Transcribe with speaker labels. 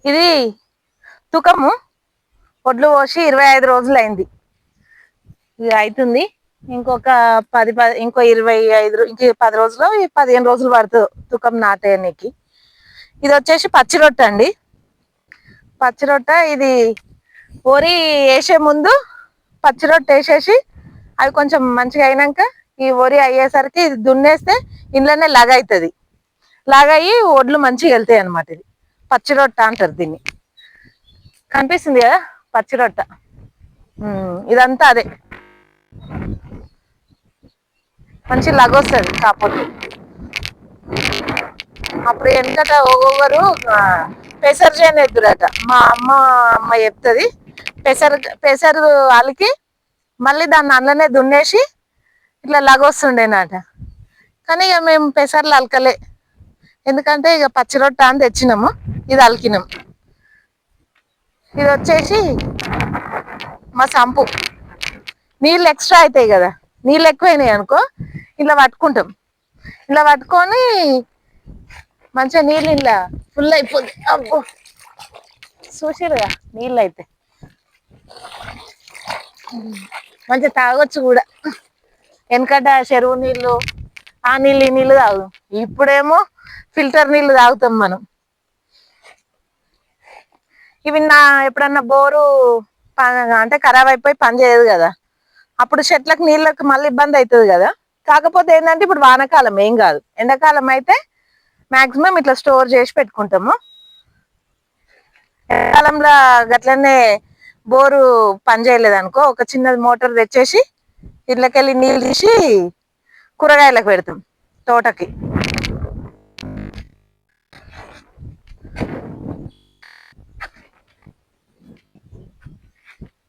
Speaker 1: ఇది తుకము ఒడ్లు పోసి 25 రోజులు అయింది. ఇది అవుతుంది. ఇంకొక 10 ఇంకో 25 ఇంక 10 రోజులు 15 రోజులు పడుతుంది తుకం నాటేయడానికి. ఇది వచ్చేసి పచ్చి రొట్టె అండి. పచ్చి రొట్టె ఇది వరి వేసే ముందు పచ్చి రొట్టె వేసేసి అవి కొంచెం మంచిగా అయినాక ఈ వరి అయ్యేసరికి ఇది దున్నేస్తే ఇంట్లోనే లాగవుతుంది. లాగయ్యి ఒడ్లు మంచిగా వెళ్తాయి అనమాట. ఇది పచ్చి రొట్టె అంటారు దీన్ని. కనిపిస్తుంది కదా పచ్చి రొట్టె. ఇదంతా అదే మంచి లగొస్తుంది. కాకపోతే అప్పుడు వెనకట ఒక్కొక్కరు పెసరు చేయనిద్దురట. మా అమ్మ చెప్తుంది. పెసరు అలికి మళ్ళీ దాన్ని అందులోనే దున్నేసి ఇట్లా లగొస్తుండేనట. కానీ ఇక మేము పెసర్లు అలకలే, ఎందుకంటే ఇక పచ్చి రొట్టె అని తెచ్చినాము. ఇది అలికినాం. ఇది వచ్చేసి మా సంపు. నీళ్ళు ఎక్స్ట్రా అవుతాయి కదా, నీళ్ళు ఎక్కువైనాయి అనుకో ఇలా పట్టుకుంటాం. ఇలా పట్టుకొని మంచిగా నీళ్ళు ఇలా ఫుల్ అయిపోద్ది. అబ్బో చూసిరుగా నీళ్ళు అయితే మంచిగా తాగొచ్చు కూడా. వెనకట చెరువు నీళ్ళు ఆ నీళ్ళు ఈ నీళ్ళు తాగు, ఇప్పుడేమో ఫిల్టర్ నీళ్ళు తాగుతాం మనం. ఇవి ఎప్పుడన్నా బోరు అంటే ఖరాబ్ అయిపోయి పని చేయదు కదా, అప్పుడు చెట్లకు నీళ్ళకి మళ్ళీ ఇబ్బంది అవుతుంది కదా. కాకపోతే ఏంటంటే ఇప్పుడు వానాకాలం ఏం కాదు, ఎండాకాలం అయితే మాక్సిమం ఇట్లా స్టోర్ చేసి పెట్టుకుంటాము. ఎండాకాలంలో గట్లనే బోరు పని చేయలేదు అనుకో, ఒక చిన్నది మోటార్ తెచ్చేసి ఇళ్ళకెళ్ళి నీళ్ళు తీసి కూరగాయలకు పెడతాం, తోటకి.